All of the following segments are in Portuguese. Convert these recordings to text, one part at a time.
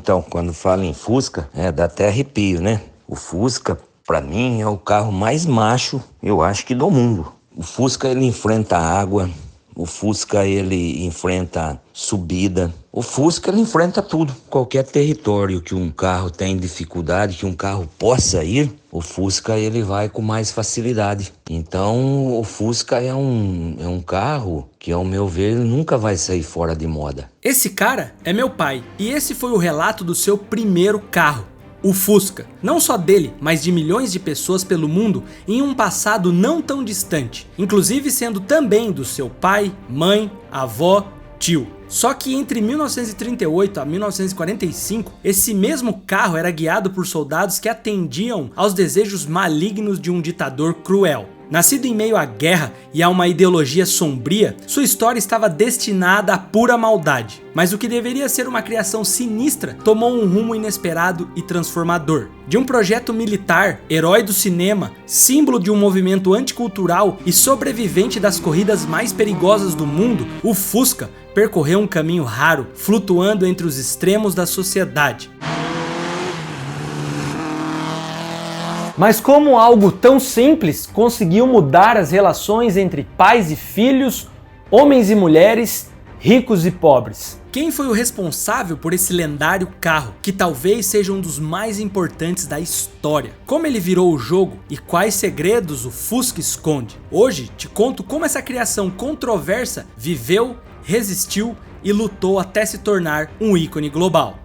Então, quando fala em Fusca, dá até arrepio, né? O Fusca, pra mim, é o carro mais macho, eu acho que do mundo. O Fusca, ele enfrenta água, o Fusca, ele enfrenta subida, o Fusca, ele enfrenta tudo. Qualquer território que um carro tem dificuldade, que um carro possa ir, o Fusca, ele vai com mais facilidade. Então, o Fusca é um carro que, ao meu ver, ele nunca vai sair fora de moda. Esse cara é meu pai, e esse foi o relato do seu primeiro carro, o Fusca. Não só dele, mas de milhões de pessoas pelo mundo em um passado não tão distante, inclusive sendo também do seu pai, mãe, avó, tio. Só que entre 1938 a 1945, esse mesmo carro era guiado por soldados que atendiam aos desejos malignos de um ditador cruel. Nascido em meio à guerra e a uma ideologia sombria, sua história estava destinada à pura maldade. Mas o que deveria ser uma criação sinistra tomou um rumo inesperado e transformador. De um projeto militar, herói do cinema, símbolo de um movimento anticultural e sobrevivente das corridas mais perigosas do mundo, o Fusca percorreu um caminho raro, flutuando entre os extremos da sociedade. Mas como algo tão simples conseguiu mudar as relações entre pais e filhos, homens e mulheres, ricos e pobres? Quem foi o responsável por esse lendário carro, que talvez seja um dos mais importantes da história? Como ele virou o jogo e quais segredos o Fusca esconde? Hoje te conto como essa criação controversa viveu, resistiu e lutou até se tornar um ícone global.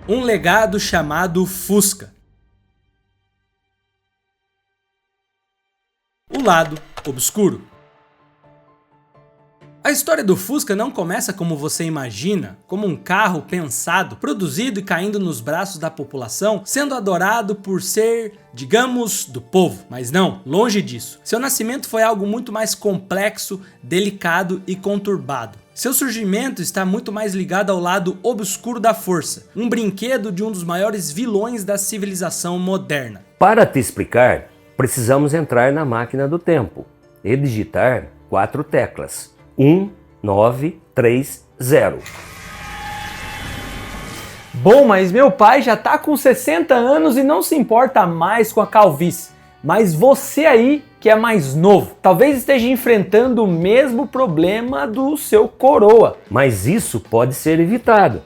Um legado chamado Fusca. O lado obscuro. A história do Fusca não começa como você imagina, como um carro pensado, produzido e caindo nos braços da população, sendo adorado por ser, digamos, do povo. Mas não, longe disso. Seu nascimento foi algo muito mais complexo, delicado e conturbado. Seu surgimento está muito mais ligado ao lado obscuro da força, um brinquedo de um dos maiores vilões da civilização moderna. Para te explicar, precisamos entrar na máquina do tempo e digitar 4 teclas. 1930. Bom, mas meu pai já tá com 60 anos e não se importa mais com a calvície. Mas você aí que é mais novo, talvez esteja enfrentando o mesmo problema do seu coroa. Mas isso pode ser evitado.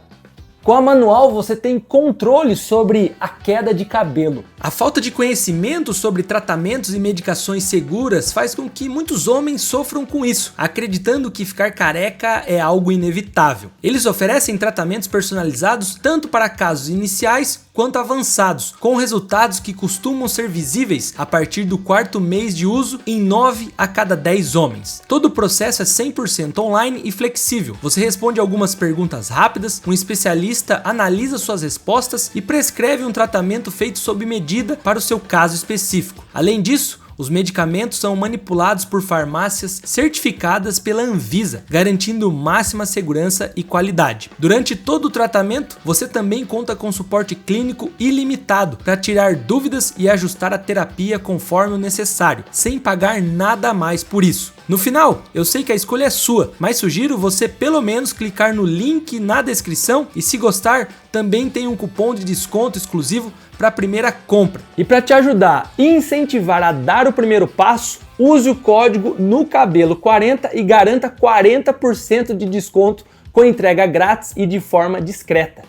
Com a manual você tem controle sobre a queda de cabelo. A falta de conhecimento sobre tratamentos e medicações seguras faz com que muitos homens sofram com isso, acreditando que ficar careca é algo inevitável. Eles oferecem tratamentos personalizados tanto para casos iniciais quanto avançados, com resultados que costumam ser visíveis a partir do 4º mês de uso em 9 a cada 10 homens. Todo o processo é 100% online e flexível. Você responde algumas perguntas rápidas, um especialista analisa suas respostas e prescreve um tratamento feito sob medida para o seu caso específico. Além disso, os medicamentos são manipulados por farmácias certificadas pela Anvisa, garantindo máxima segurança e qualidade. Durante todo o tratamento, você também conta com suporte clínico ilimitado para tirar dúvidas e ajustar a terapia conforme o necessário, sem pagar nada a mais por isso. No final, eu sei que a escolha é sua, mas sugiro você pelo menos clicar no link na descrição e, se gostar, também tem um cupom de desconto exclusivo para a primeira compra. E para te ajudar e incentivar a dar o primeiro passo, use o código NOCABELO40 e garanta 40% de desconto com entrega grátis e de forma discreta.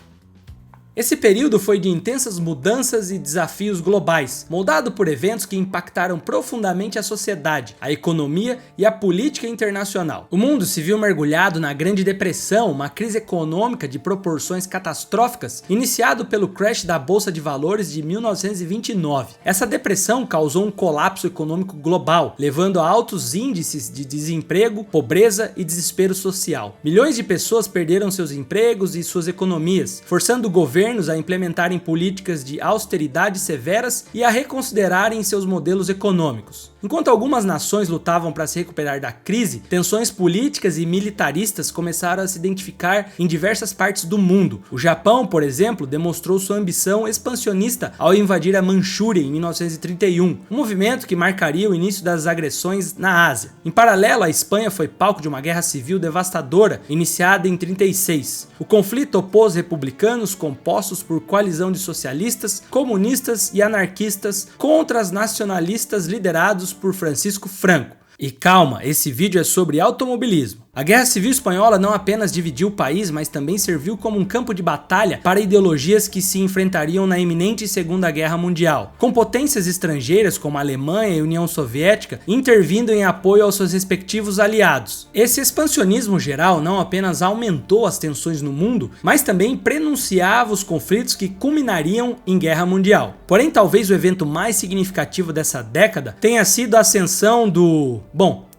Esse período foi de intensas mudanças e desafios globais, moldado por eventos que impactaram profundamente a sociedade, a economia e a política internacional. O mundo se viu mergulhado na Grande Depressão, uma crise econômica de proporções catastróficas, iniciado pelo crash da Bolsa de Valores de 1929. Essa depressão causou um colapso econômico global, levando a altos índices de desemprego, pobreza e desespero social. Milhões de pessoas perderam seus empregos e suas economias, forçando o governo a implementarem políticas de austeridade severas e a reconsiderarem seus modelos econômicos. Enquanto algumas nações lutavam para se recuperar da crise, tensões políticas e militaristas começaram a se identificar em diversas partes do mundo. O Japão, por exemplo, demonstrou sua ambição expansionista ao invadir a Manchúria em 1931, um movimento que marcaria o início das agressões na Ásia. Em paralelo, a Espanha foi palco de uma guerra civil devastadora iniciada em 36. O conflito opôs republicanos com compostos por coalizão de socialistas, comunistas e anarquistas contra as nacionalistas liderados por Francisco Franco. E calma, esse vídeo é sobre automobilismo. A Guerra Civil Espanhola não apenas dividiu o país, mas também serviu como um campo de batalha para ideologias que se enfrentariam na iminente Segunda Guerra Mundial, com potências estrangeiras como a Alemanha e a União Soviética intervindo em apoio aos seus respectivos aliados. Esse expansionismo geral não apenas aumentou as tensões no mundo, mas também prenunciava os conflitos que culminariam em guerra mundial. Porém, talvez o evento mais significativo dessa década tenha sido a ascensão do...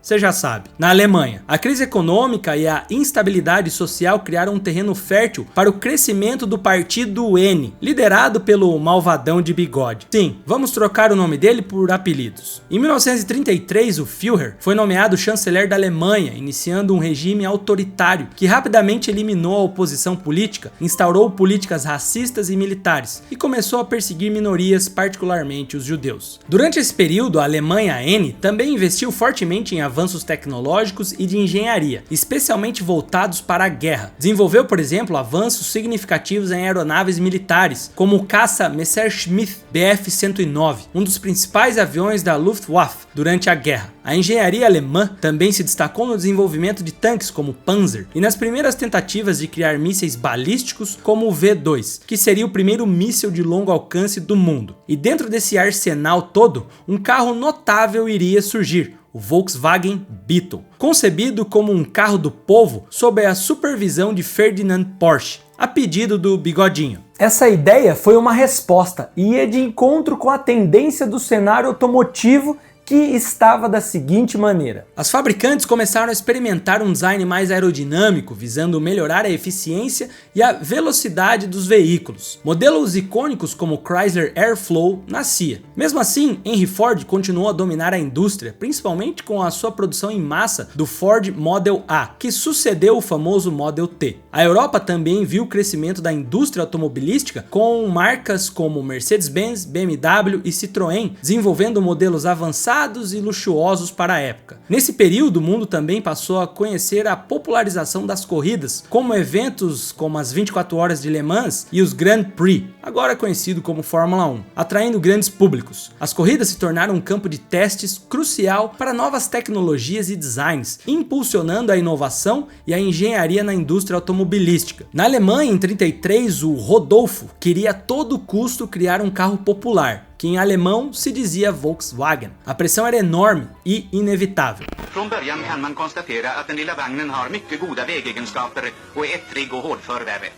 Você já sabe. Na Alemanha, a crise econômica e a instabilidade social criaram um terreno fértil para o crescimento do Partido N, liderado pelo malvadão de bigode. Sim, vamos trocar o nome dele por apelidos. Em 1933, o Führer foi nomeado chanceler da Alemanha, iniciando um regime autoritário que rapidamente eliminou a oposição política, instaurou políticas racistas e militares e começou a perseguir minorias, particularmente os judeus. Durante esse período, a Alemanha N também investiu fortemente em avanços tecnológicos e de engenharia, especialmente voltados para a guerra. Desenvolveu, por exemplo, avanços significativos em aeronaves militares, como o caça Messerschmitt Bf-109, um dos principais aviões da Luftwaffe durante a guerra. A engenharia alemã também se destacou no desenvolvimento de tanques como o Panzer e nas primeiras tentativas de criar mísseis balísticos como o V2, que seria o primeiro míssil de longo alcance do mundo. E dentro desse arsenal todo, um carro notável iria surgir: o Volkswagen Beetle, concebido como um carro do povo sob a supervisão de Ferdinand Porsche, a pedido do Bigodinho. Essa ideia foi uma resposta e ia de encontro com a tendência do cenário automotivo, que estava da seguinte maneira: as fabricantes começaram a experimentar um design mais aerodinâmico, visando melhorar a eficiência e a velocidade dos veículos. Modelos icônicos como o Chrysler Airflow nascia. Mesmo assim, Henry Ford continuou a dominar a indústria, principalmente com a sua produção em massa do Ford Model A, que sucedeu o famoso Model T. A Europa também viu o crescimento da indústria automobilística, com marcas como Mercedes-Benz, BMW e Citroën desenvolvendo modelos avançados e luxuosos para a época. Nesse período, o mundo também passou a conhecer a popularização das corridas, como eventos como as 24 horas de Le Mans e os Grand Prix, agora conhecido como Fórmula 1, atraindo grandes públicos. As corridas se tornaram um campo de testes crucial para novas tecnologias e designs, impulsionando a inovação e a engenharia na indústria automobilística. Na Alemanha, em 1933, o Rodolfo queria a todo custo criar um carro popular, que em alemão se dizia Volkswagen. A pressão era enorme e inevitável. Från början kan man konstatera att den lilla vagnen har mycket goda vägegenskaper och är ettrig och hårdförvärre.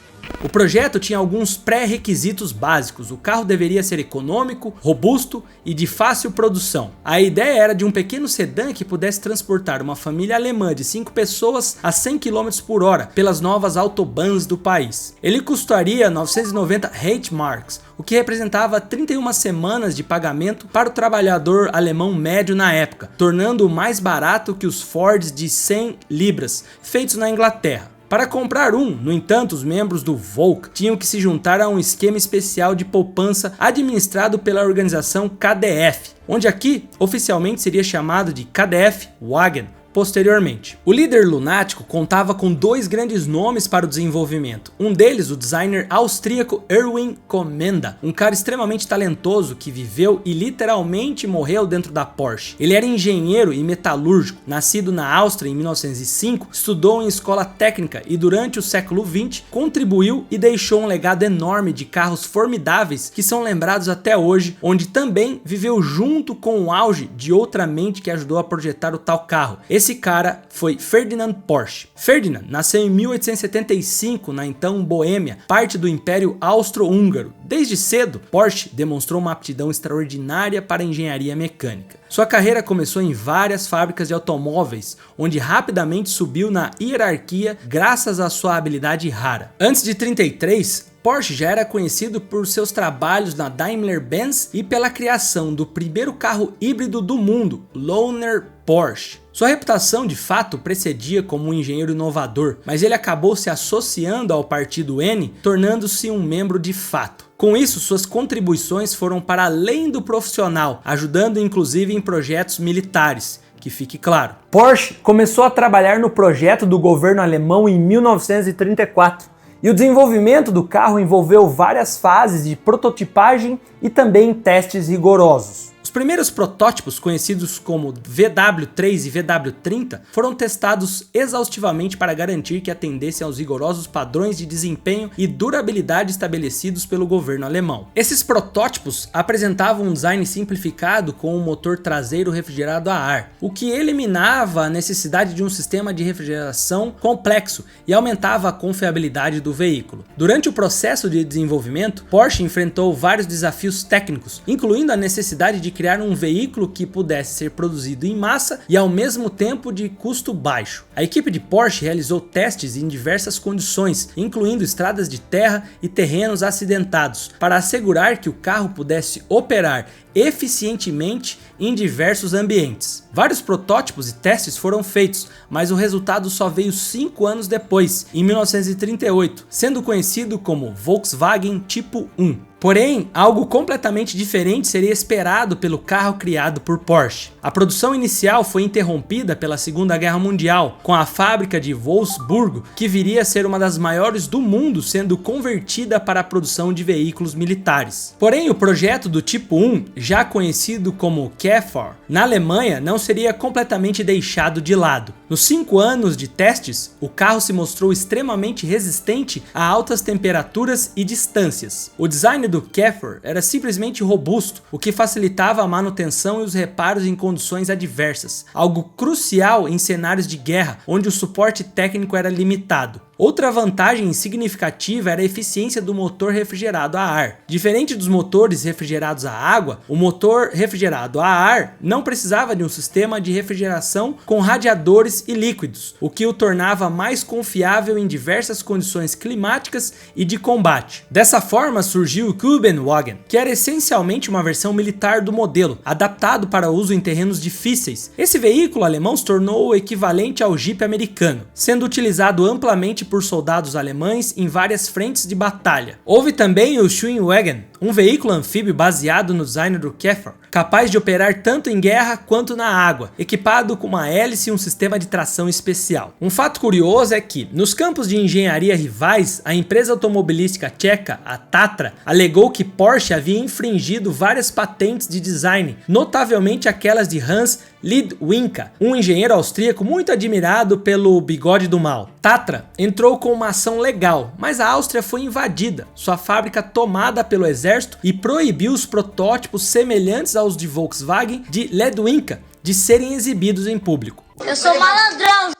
O projeto tinha alguns pré-requisitos básicos. O carro deveria ser econômico, robusto e de fácil produção. A ideia era de um pequeno sedã que pudesse transportar uma família alemã de 5 pessoas a 100 km por hora pelas novas autobahns do país. Ele custaria 990 Reichsmarks, o que representava 31 semanas de pagamento para o trabalhador alemão médio na época, tornando-o mais barato que os Fords de 100 libras, feitos na Inglaterra. Para comprar um, no entanto, os membros do Volk tinham que se juntar a um esquema especial de poupança administrado pela organização KDF, onde aqui oficialmente seria chamado de KDF Wagen. Posteriormente, o líder lunático contava com 2 grandes nomes para o desenvolvimento. Um deles, o designer austríaco Erwin Komenda, um cara extremamente talentoso que viveu e literalmente morreu dentro da Porsche. Ele era engenheiro e metalúrgico, nascido na Áustria em 1905, estudou em escola técnica e durante o século XX contribuiu e deixou um legado enorme de carros formidáveis que são lembrados até hoje, onde também viveu junto com o auge de outra mente que ajudou a projetar o tal carro. Esse cara foi Ferdinand Porsche. Ferdinand nasceu em 1875 na então Boêmia, parte do Império Austro-Húngaro. Desde cedo, Porsche demonstrou uma aptidão extraordinária para a engenharia mecânica. Sua carreira começou em várias fábricas de automóveis, onde rapidamente subiu na hierarquia graças à sua habilidade rara. Antes de 1933, Porsche já era conhecido por seus trabalhos na Daimler-Benz e pela criação do primeiro carro híbrido do mundo, Lohner Porsche. Sua reputação de fato precedia como um engenheiro inovador, mas ele acabou se associando ao Partido N, tornando-se um membro de fato. Com isso, suas contribuições foram para além do profissional, ajudando inclusive em projetos militares. Que fique claro. Porsche começou a trabalhar no projeto do governo alemão em 1934. E o desenvolvimento do carro envolveu várias fases de prototipagem e também testes rigorosos. Os primeiros protótipos, conhecidos como VW3 e VW30, foram testados exaustivamente para garantir que atendessem aos rigorosos padrões de desempenho e durabilidade estabelecidos pelo governo alemão. Esses protótipos apresentavam um design simplificado com um motor traseiro refrigerado a ar, o que eliminava a necessidade de um sistema de refrigeração complexo e aumentava a confiabilidade do veículo. Durante o processo de desenvolvimento, Porsche enfrentou vários desafios técnicos, incluindo a necessidade de criar um veículo que pudesse ser produzido em massa e ao mesmo tempo de custo baixo. A equipe de Porsche realizou testes em diversas condições, incluindo estradas de terra e terrenos acidentados, para assegurar que o carro pudesse operar eficientemente em diversos ambientes. Vários protótipos e testes foram feitos, mas o resultado só veio 5 anos depois, em 1938, sendo conhecido como Volkswagen Tipo 1. Porém, algo completamente diferente seria esperado pelo carro criado por Porsche. A produção inicial foi interrompida pela Segunda Guerra Mundial, com a fábrica de Wolfsburgo, que viria a ser uma das maiores do mundo, sendo convertida para a produção de veículos militares. Porém, o projeto do Tipo 1, já conhecido como Käfer, na Alemanha, não seria completamente deixado de lado. Nos 5 anos de testes, o carro se mostrou extremamente resistente a altas temperaturas e distâncias. O design do Käfer era simplesmente robusto, o que facilitava a manutenção e os reparos em condições adversas, algo crucial em cenários de guerra, onde o suporte técnico era limitado. Outra vantagem significativa era a eficiência do motor refrigerado a ar. Diferente dos motores refrigerados a água, o motor refrigerado a ar não precisava de um sistema de refrigeração com radiadores e líquidos, o que o tornava mais confiável em diversas condições climáticas e de combate. Dessa forma surgiu o Kübelwagen, que era essencialmente uma versão militar do modelo, adaptado para uso em terrenos difíceis. Esse veículo alemão se tornou o equivalente ao Jeep americano, sendo utilizado amplamente por soldados alemães em várias frentes de batalha. Houve também o Schwingwagen, um veículo anfíbio baseado no design do Käfer, capaz de operar tanto em guerra quanto na água, equipado com uma hélice e um sistema de tração especial. Um fato curioso é que, nos campos de engenharia rivais, a empresa automobilística tcheca, a Tatra, alegou que Porsche havia infringido várias patentes de design, notavelmente aquelas de Hans Lidwinka, um engenheiro austríaco muito admirado pelo Bigode do Mal. Tatra entrou com uma ação legal, mas a Áustria foi invadida, sua fábrica tomada pelo exército e proibiu os protótipos semelhantes aos de Volkswagen de Lidwinka de serem exibidos em público. Eu sou malandrão!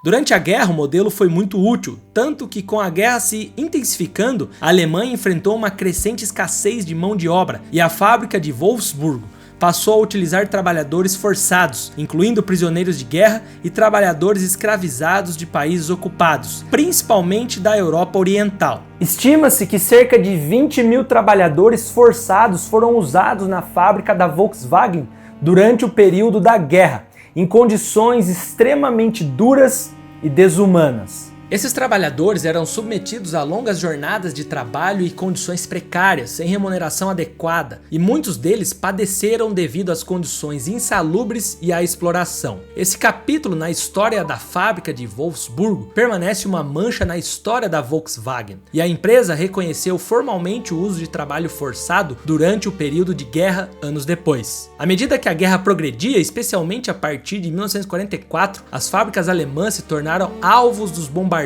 Durante a guerra, o modelo foi muito útil, tanto que com a guerra se intensificando, a Alemanha enfrentou uma crescente escassez de mão de obra e a fábrica de Wolfsburgo passou a utilizar trabalhadores forçados, incluindo prisioneiros de guerra e trabalhadores escravizados de países ocupados, principalmente da Europa Oriental. Estima-se que cerca de 20 mil trabalhadores forçados foram usados na fábrica da Volkswagen durante o período da guerra, em condições extremamente duras e desumanas. Esses trabalhadores eram submetidos a longas jornadas de trabalho e condições precárias, sem remuneração adequada, e muitos deles padeceram devido às condições insalubres e à exploração. Esse capítulo na história da fábrica de Wolfsburgo permanece uma mancha na história da Volkswagen, e a empresa reconheceu formalmente o uso de trabalho forçado durante o período de guerra anos depois. À medida que a guerra progredia, especialmente a partir de 1944, as fábricas alemãs se tornaram alvos dos bombardeios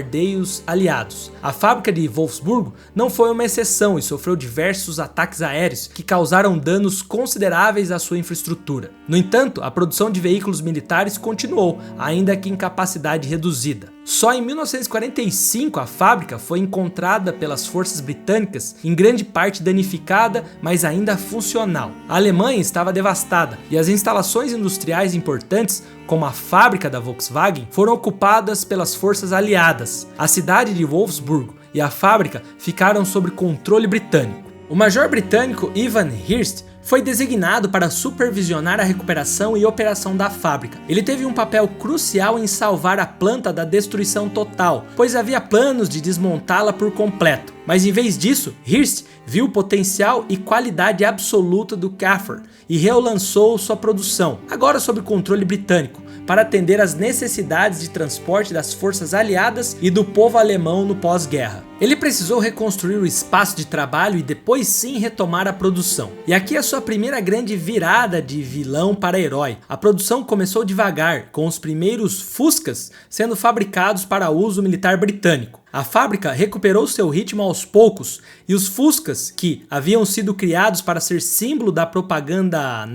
aliados. A fábrica de Wolfsburgo não foi uma exceção e sofreu diversos ataques aéreos que causaram danos consideráveis à sua infraestrutura. No entanto, a produção de veículos militares continuou, ainda que em capacidade reduzida. Só em 1945 a fábrica foi encontrada pelas forças britânicas, em grande parte danificada, mas ainda funcional. A Alemanha estava devastada e as instalações industriais importantes, como a fábrica da Volkswagen, foram ocupadas pelas forças aliadas. A cidade de Wolfsburgo e a fábrica ficaram sob controle britânico. O major britânico Ivan Hirst foi designado para supervisionar a recuperação e operação da fábrica. Ele teve um papel crucial em salvar a planta da destruição total, pois havia planos de desmontá-la por completo. Mas em vez disso, Hirst viu o potencial e qualidade absoluta do Cafer e relançou sua produção, agora sob controle britânico, para atender às necessidades de transporte das forças aliadas e do povo alemão no pós-guerra. Ele precisou reconstruir o espaço de trabalho e depois sim retomar a produção. E aqui é a sua primeira grande virada de vilão para herói. A produção começou devagar, com os primeiros Fuscas sendo fabricados para uso militar britânico. A fábrica recuperou seu ritmo aos poucos e os Fuscas, que haviam sido criados para ser símbolo da propaganda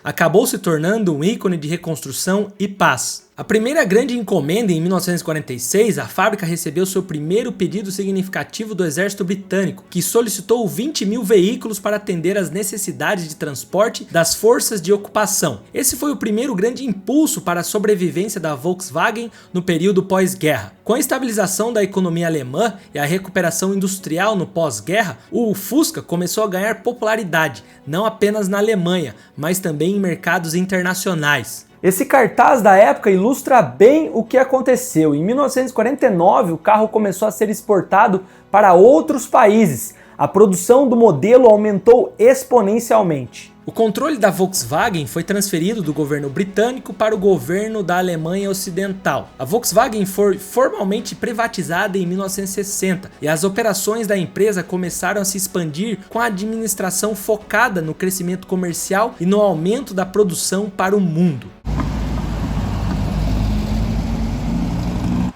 acabou se tornando um ícone de reconstrução e paz. A primeira grande encomenda em 1946, a fábrica recebeu seu primeiro pedido significativo do exército britânico, que solicitou 20 mil veículos para atender às necessidades de transporte das forças de ocupação. Esse foi o primeiro grande impulso para a sobrevivência da Volkswagen no período pós-guerra. Com a estabilização da economia alemã e a recuperação industrial no pós-guerra, o Fusca começou a ganhar popularidade, não apenas na Alemanha, mas também em mercados internacionais. Esse cartaz da época ilustra bem o que aconteceu. Em 1949, o carro começou a ser exportado para outros países. A produção do modelo aumentou exponencialmente. O controle da Volkswagen foi transferido do governo britânico para o governo da Alemanha Ocidental. A Volkswagen foi formalmente privatizada em 1960 e as operações da empresa começaram a se expandir com a administração focada no crescimento comercial e no aumento da produção para o mundo.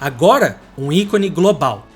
Agora, um ícone global.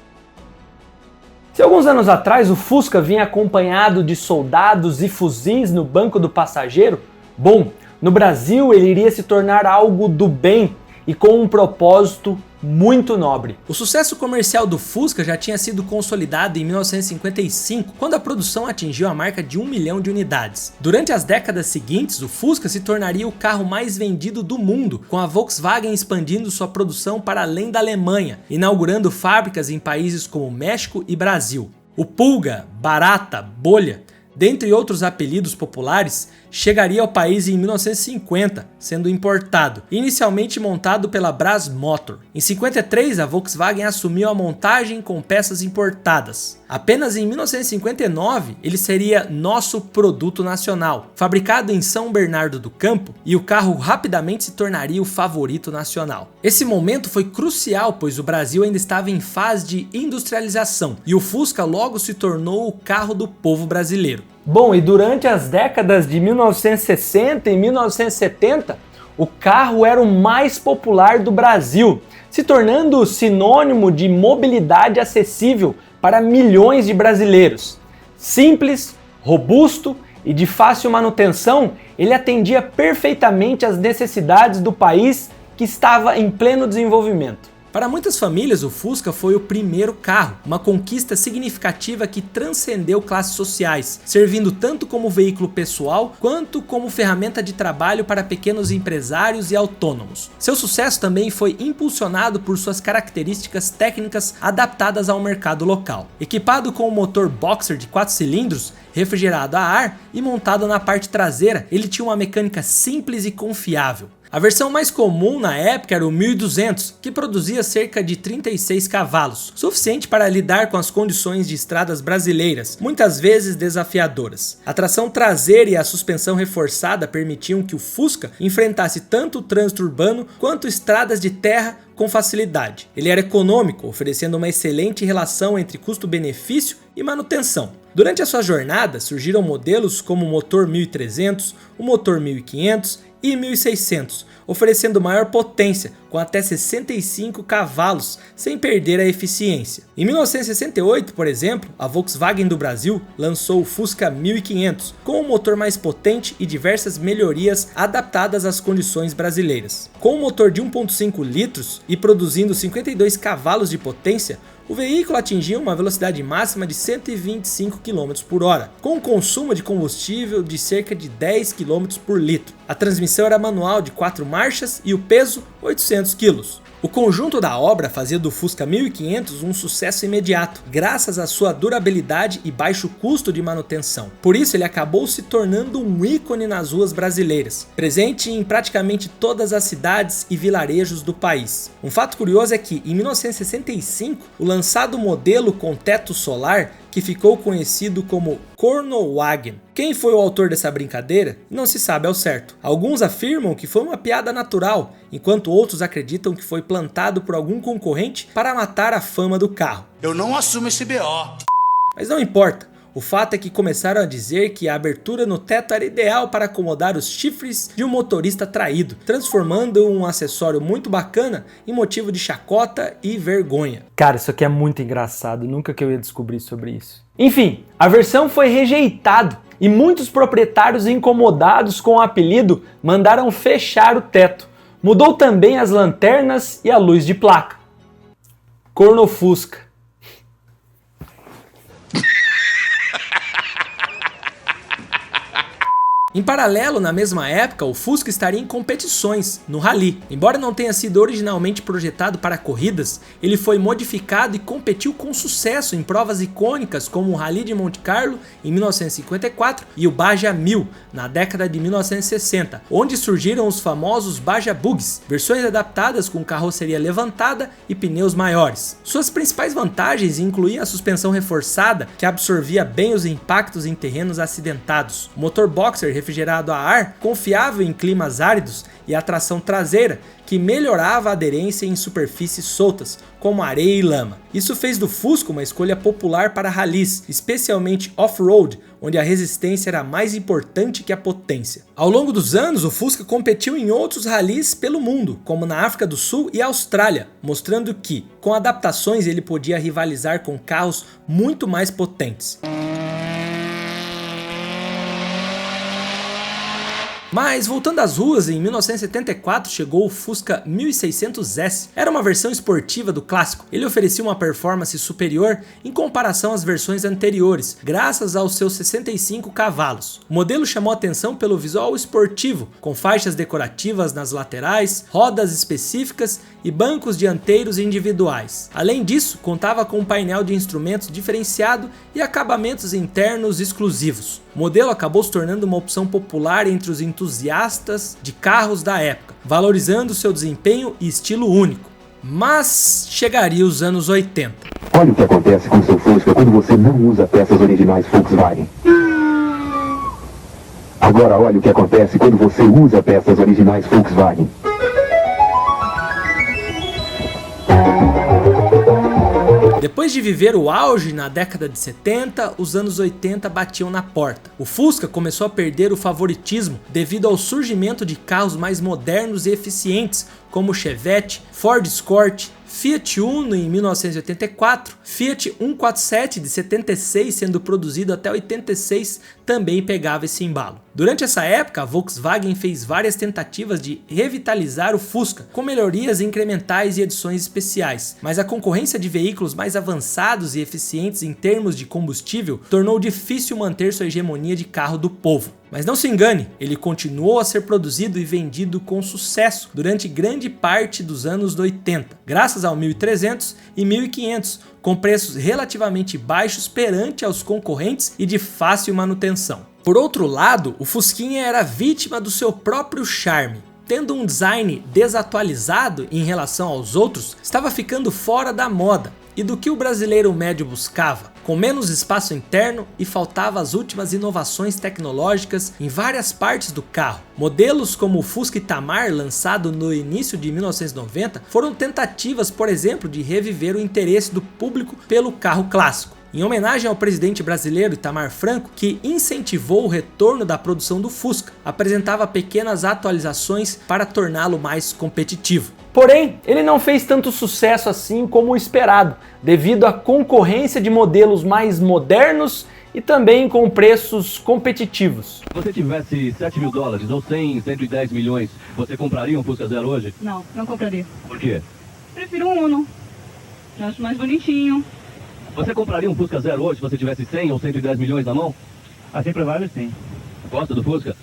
Se alguns anos atrás o Fusca vinha acompanhado de soldados e fuzis no banco do passageiro, bom, no Brasil ele iria se tornar algo do bem e com um propósito muito nobre. O sucesso comercial do Fusca já tinha sido consolidado em 1955, quando a produção atingiu a marca de 1 milhão de unidades. Durante as décadas seguintes, o Fusca se tornaria o carro mais vendido do mundo, com a Volkswagen expandindo sua produção para além da Alemanha, inaugurando fábricas em países como México e Brasil. O Pulga, Barata, Bolha, dentre outros apelidos populares, chegaria ao país em 1950, sendo importado, inicialmente montado pela Brás Motor. Em 53, a Volkswagen assumiu a montagem com peças importadas. Apenas em 1959, ele seria nosso produto nacional, fabricado em São Bernardo do Campo, e o carro rapidamente se tornaria o favorito nacional. Esse momento foi crucial, pois o Brasil ainda estava em fase de industrialização, e o Fusca logo se tornou o carro do povo brasileiro. Bom, e durante as décadas de 1960 e 1970, o carro era o mais popular do Brasil, se tornando sinônimo de mobilidade acessível para milhões de brasileiros. Simples, robusto e de fácil manutenção, ele atendia perfeitamente às necessidades do país que estava em pleno desenvolvimento. Para muitas famílias, o Fusca foi o primeiro carro, uma conquista significativa que transcendeu classes sociais, servindo tanto como veículo pessoal quanto como ferramenta de trabalho para pequenos empresários e autônomos. Seu sucesso também foi impulsionado por suas características técnicas adaptadas ao mercado local. Equipado com um motor boxer de 4 cilindros, refrigerado a ar e montado na parte traseira, ele tinha uma mecânica simples e confiável. A versão mais comum na época era o 1200, que produzia cerca de 36 cavalos, suficiente para lidar com as condições de estradas brasileiras, muitas vezes desafiadoras. A tração traseira e a suspensão reforçada permitiam que o Fusca enfrentasse tanto o trânsito urbano quanto estradas de terra com facilidade. Ele era econômico, oferecendo uma excelente relação entre custo-benefício e manutenção. Durante a sua jornada, surgiram modelos como o motor 1300, o motor 1500 e 1600, oferecendo maior potência, com até 65 cavalos, sem perder a eficiência. Em 1968, por exemplo, a Volkswagen do Brasil lançou o Fusca 1500, com um motor mais potente e diversas melhorias adaptadas às condições brasileiras. Com um motor de 1.5 litros e produzindo 52 cavalos de potência, o veículo atingia uma velocidade máxima de 125 km por hora, com um consumo de combustível de cerca de 10 km por litro. A transmissão era manual de 4 marchas e o peso 800 kg. O conjunto da obra fazia do Fusca 1500 um sucesso imediato, graças à sua durabilidade e baixo custo de manutenção. Por isso ele acabou se tornando um ícone nas ruas brasileiras, presente em praticamente todas as cidades e vilarejos do país. Um fato curioso é que, em 1965, o lançado modelo com teto solar, que ficou conhecido como Cornwagen. Quem foi o autor dessa brincadeira? Não se sabe ao certo. Alguns afirmam que foi uma piada natural, enquanto outros acreditam que foi plantado por algum concorrente para matar a fama do carro. Eu não assumo esse BO. Mas não importa. O fato é que começaram a dizer que a abertura no teto era ideal para acomodar os chifres de um motorista traído, transformando um acessório muito bacana em motivo de chacota e vergonha. Cara, isso aqui é muito engraçado, nunca que eu ia descobrir sobre isso. Enfim, a versão foi rejeitada e muitos proprietários incomodados com o apelido mandaram fechar o teto. Mudou também as lanternas e a luz de placa. Cornofusca. Em paralelo, na mesma época, o Fusca estaria em competições, no Rally. Embora não tenha sido originalmente projetado para corridas, ele foi modificado e competiu com sucesso em provas icônicas como o Rally de Monte Carlo em 1954 e o Baja 1000 na década de 1960, onde surgiram os famosos Baja Bugs, versões adaptadas com carroceria levantada e pneus maiores. Suas principais vantagens incluíam a suspensão reforçada, que absorvia bem os impactos em terrenos acidentados, o motor boxer refrigerado a ar, confiável em climas áridos, e a tração traseira, que melhorava a aderência em superfícies soltas, como areia e lama. Isso fez do Fusca uma escolha popular para rallies, especialmente off-road, onde a resistência era mais importante que a potência. Ao longo dos anos, o Fusca competiu em outros rallies pelo mundo, como na África do Sul e Austrália, mostrando que, com adaptações, ele podia rivalizar com carros muito mais potentes. Mas voltando às ruas, em 1974 chegou o Fusca 1600S. Era uma versão esportiva do clássico. Ele oferecia uma performance superior em comparação às versões anteriores, graças aos seus 65 cavalos. O modelo chamou atenção pelo visual esportivo, com faixas decorativas nas laterais, rodas específicas e bancos dianteiros individuais. Além disso, contava com um painel de instrumentos diferenciado e acabamentos internos exclusivos. O modelo acabou se tornando uma opção popular entre os entusiastas de carros da época, valorizando seu desempenho e estilo único. Mas chegaria os anos 80. Olha o que acontece com seu Fusca quando você não usa peças originais Volkswagen. Agora olha o que acontece quando você usa peças originais Volkswagen. Depois de viver o auge na década de 70, os anos 80 batiam na porta. O Fusca começou a perder o favoritismo devido ao surgimento de carros mais modernos e eficientes, como o Chevette, Ford Escort, Fiat Uno em 1984, Fiat 147 de 76 sendo produzido até 86 também pegava esse embalo. Durante essa época, a Volkswagen fez várias tentativas de revitalizar o Fusca, com melhorias incrementais e edições especiais, mas a concorrência de veículos mais avançados e eficientes em termos de combustível tornou difícil manter sua hegemonia de carro do povo. Mas não se engane, ele continuou a ser produzido e vendido com sucesso durante grande parte dos anos 80, graças ao 1300 e 1500, com preços relativamente baixos perante aos concorrentes e de fácil manutenção. Por outro lado, o Fusquinha era vítima do seu próprio charme. Tendo um design desatualizado em relação aos outros, estava ficando fora da moda e do que o brasileiro médio buscava, com menos espaço interno e faltava as últimas inovações tecnológicas em várias partes do carro. Modelos como o Fusca Itamar, lançado no início de 1990, foram tentativas, por exemplo, de reviver o interesse do público pelo carro clássico. Em homenagem ao presidente brasileiro Itamar Franco, que incentivou o retorno da produção do Fusca, apresentava pequenas atualizações para torná-lo mais competitivo. Porém, ele não fez tanto sucesso assim como o esperado, devido à concorrência de modelos mais modernos e também com preços competitivos. Se você tivesse 7 mil dólares ou 100, 110 milhões, você compraria um Fusca Zero hoje? Não, não compraria. Por quê? Prefiro um Uno. Eu acho mais bonitinho. Você compraria um Fusca Zero hoje se você tivesse 100 ou 110 milhões na mão? Assim provável sim. Gosta do Fusca?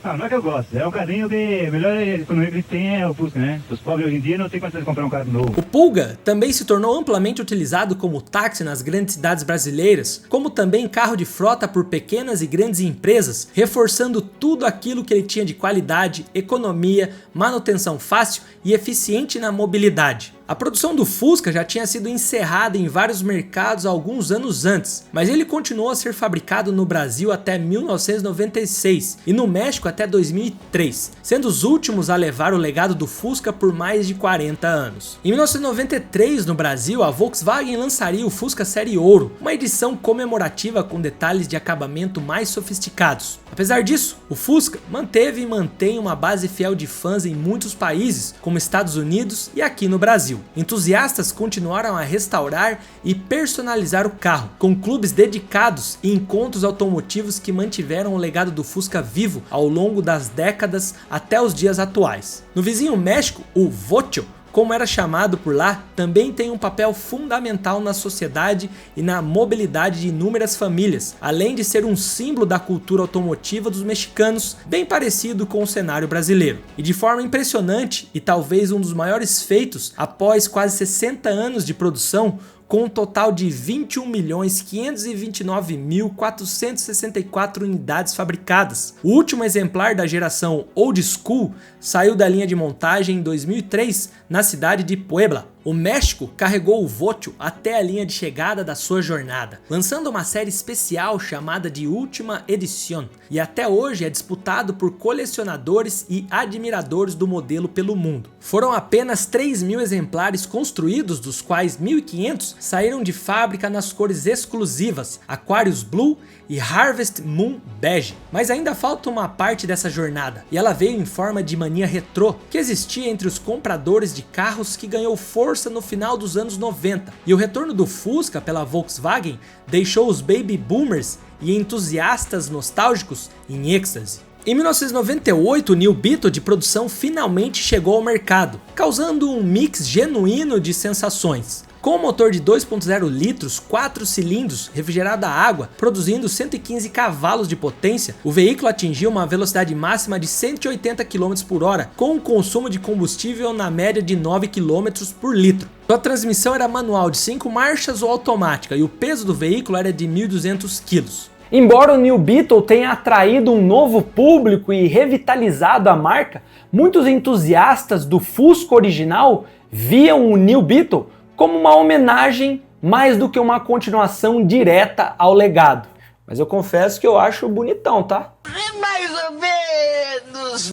Ah, não é que eu gosto, é um carrinho que melhor economia que tem é o Fusca, né? Os pobres hoje em dia não tem condição de comprar um carro novo. O Pulga também se tornou amplamente utilizado como táxi nas grandes cidades brasileiras, como também carro de frota por pequenas e grandes empresas, reforçando tudo aquilo que ele tinha de qualidade, economia, manutenção fácil e eficiente na mobilidade. A produção do Fusca já tinha sido encerrada em vários mercados alguns anos antes, mas ele continuou a ser fabricado no Brasil até 1996 e no México até 2003, sendo os últimos a levar o legado do Fusca por mais de 40 anos. Em 1993, no Brasil, a Volkswagen lançaria o Fusca Série Ouro, uma edição comemorativa com detalhes de acabamento mais sofisticados. Apesar disso, o Fusca manteve e mantém uma base fiel de fãs em muitos países, como Estados Unidos e aqui no Brasil. Entusiastas continuaram a restaurar e personalizar o carro, com clubes dedicados e encontros automotivos que mantiveram o legado do Fusca vivo ao longo das décadas até os dias atuais. No vizinho México, o Vocho, como era chamado por lá, também tem um papel fundamental na sociedade e na mobilidade de inúmeras famílias, além de ser um símbolo da cultura automotiva dos mexicanos, bem parecido com o cenário brasileiro. E de forma impressionante, e talvez um dos maiores feitos após quase 60 anos de produção, com um total de 21.529.464 unidades fabricadas. O último exemplar da geração Old School saiu da linha de montagem em 2003 na cidade de Puebla. O México carregou o Vocho até a linha de chegada da sua jornada, lançando uma série especial chamada de Última Edición, e até hoje é disputado por colecionadores e admiradores do modelo pelo mundo. Foram apenas 3.000 exemplares construídos, dos quais 1.500 saíram de fábrica nas cores exclusivas Aquarius Blue e Harvest Moon Beige. Mas ainda falta uma parte dessa jornada, e ela veio em forma de mania retrô, que existia entre os compradores de carros, que ganhou força no final dos anos 90, e o retorno do Fusca pela Volkswagen deixou os baby boomers e entusiastas nostálgicos em êxtase. Em 1998, o New Beetle de produção finalmente chegou ao mercado, causando um mix genuíno de sensações. Com um motor de 2.0 litros, 4 cilindros, refrigerado a água, produzindo 115 cavalos de potência, o veículo atingiu uma velocidade máxima de 180 km por hora, com um consumo de combustível na média de 9 km por litro. Sua transmissão era manual de 5 marchas ou automática, e o peso do veículo era de 1.200 kg. Embora o New Beetle tenha atraído um novo público e revitalizado a marca, muitos entusiastas do Fusca original viam o New Beetle como uma homenagem mais do que uma continuação direta ao legado. Mas eu confesso que eu acho bonitão, tá? Mais ou menos.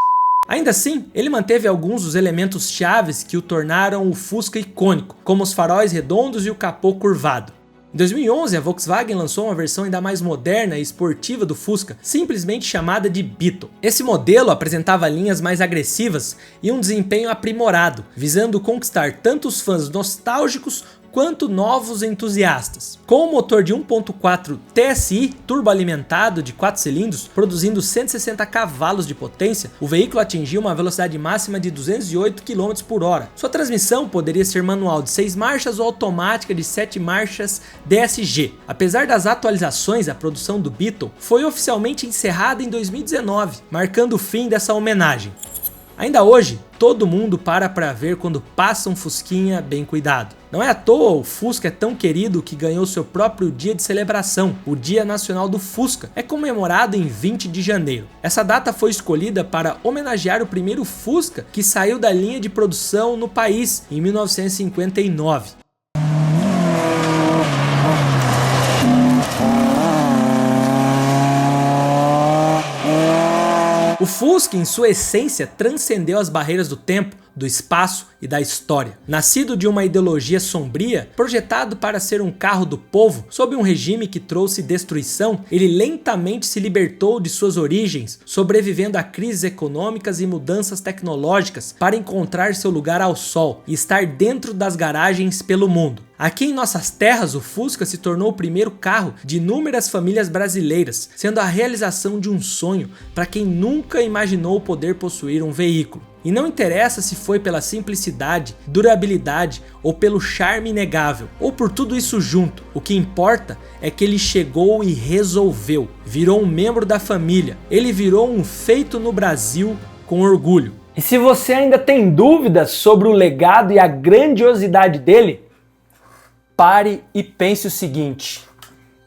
Ainda assim, ele manteve alguns dos elementos chaves que o tornaram o Fusca icônico, como os faróis redondos e o capô curvado. Em 2011, a Volkswagen lançou uma versão ainda mais moderna e esportiva do Fusca, simplesmente chamada de Beetle. Esse modelo apresentava linhas mais agressivas e um desempenho aprimorado, visando conquistar tanto os fãs nostálgicos quanto novos entusiastas. Com o motor de 1.4 TSI turboalimentado de 4 cilindros, produzindo 160 cavalos de potência, o veículo atingiu uma velocidade máxima de 208 km por hora. Sua transmissão poderia ser manual de 6 marchas ou automática de 7 marchas DSG. Apesar das atualizações, a produção do Beetle foi oficialmente encerrada em 2019, marcando o fim dessa homenagem. Ainda hoje, todo mundo para ver quando passa um Fusquinha bem cuidado. Não é à toa o Fusca é tão querido que ganhou seu próprio dia de celebração. O Dia Nacional do Fusca é comemorado em 20 de janeiro. Essa data foi escolhida para homenagear o primeiro Fusca que saiu da linha de produção no país em 1959. O Fusca, em sua essência, transcendeu as barreiras do tempo, do espaço e da história. Nascido de uma ideologia sombria, projetado para ser um carro do povo, sob um regime que trouxe destruição, ele lentamente se libertou de suas origens, sobrevivendo a crises econômicas e mudanças tecnológicas para encontrar seu lugar ao sol e estar dentro das garagens pelo mundo. Aqui em nossas terras, o Fusca se tornou o primeiro carro de inúmeras famílias brasileiras, sendo a realização de um sonho para quem nunca imaginou poder possuir um veículo. E não interessa se foi pela simplicidade, durabilidade ou pelo charme inegável, ou por tudo isso junto. O que importa é que ele chegou e resolveu. Virou um membro da família. Ele virou um feito no Brasil com orgulho. E se você ainda tem dúvidas sobre o legado e a grandiosidade dele, pare e pense o seguinte: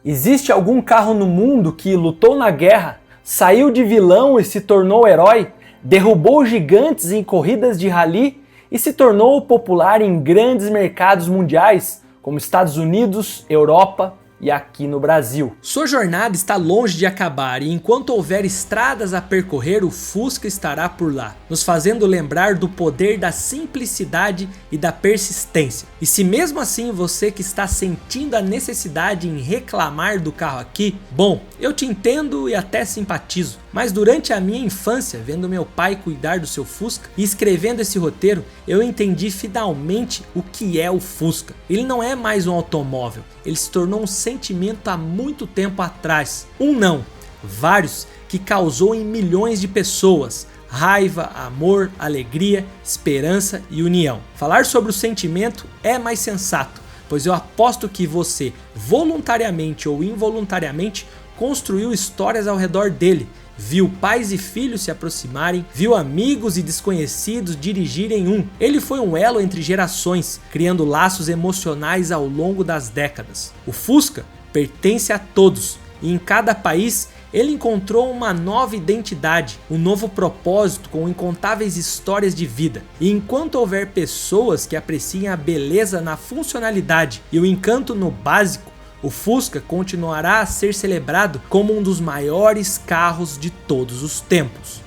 existe algum carro no mundo que lutou na guerra, saiu de vilão e se tornou herói, derrubou gigantes em corridas de rally e se tornou popular em grandes mercados mundiais, como Estados Unidos, Europa e aqui no Brasil? Sua jornada está longe de acabar e enquanto houver estradas a percorrer, o Fusca estará por lá, nos fazendo lembrar do poder da simplicidade e da persistência. E se mesmo assim você que está sentindo a necessidade em reclamar do carro aqui, bom, eu te entendo e até simpatizo. Mas durante a minha infância, vendo meu pai cuidar do seu Fusca e escrevendo esse roteiro, eu entendi finalmente o que é o Fusca. Ele não é mais um automóvel, ele se tornou um sentimento há muito tempo atrás. Um não, vários, que causou em milhões de pessoas raiva, amor, alegria, esperança e união. Falar sobre o sentimento é mais sensato, pois eu aposto que você, voluntariamente ou involuntariamente, construiu histórias ao redor dele, viu pais e filhos se aproximarem, viu amigos e desconhecidos dirigirem um. Ele foi um elo entre gerações, criando laços emocionais ao longo das décadas. O Fusca pertence a todos e em cada país ele encontrou uma nova identidade, um novo propósito com incontáveis histórias de vida. E enquanto houver pessoas que apreciem a beleza na funcionalidade e o encanto no básico, o Fusca continuará a ser celebrado como um dos maiores carros de todos os tempos.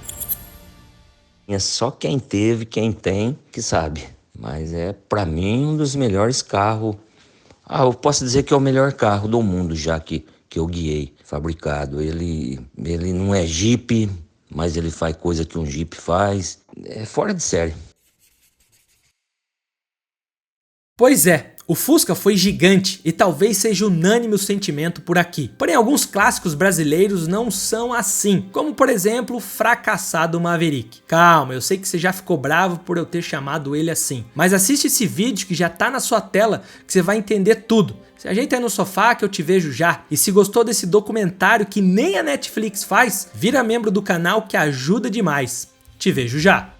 É só quem teve, quem tem, que sabe. Mas é, pra mim, um dos melhores carros. Eu posso dizer que é o melhor carro do mundo já que eu guiei, fabricado. Ele não é Jeep, mas ele faz coisa que um Jeep faz. É fora de série. Pois é, o Fusca foi gigante e talvez seja unânime o sentimento por aqui. Porém, alguns clássicos brasileiros não são assim, como por exemplo o fracassado Maverick. Calma, eu sei que você já ficou bravo por eu ter chamado ele assim, mas assiste esse vídeo que já tá na sua tela que você vai entender tudo. Se ajeita aí no sofá que eu te vejo já. E se gostou desse documentário que nem a Netflix faz, vira membro do canal que ajuda demais. Te vejo já.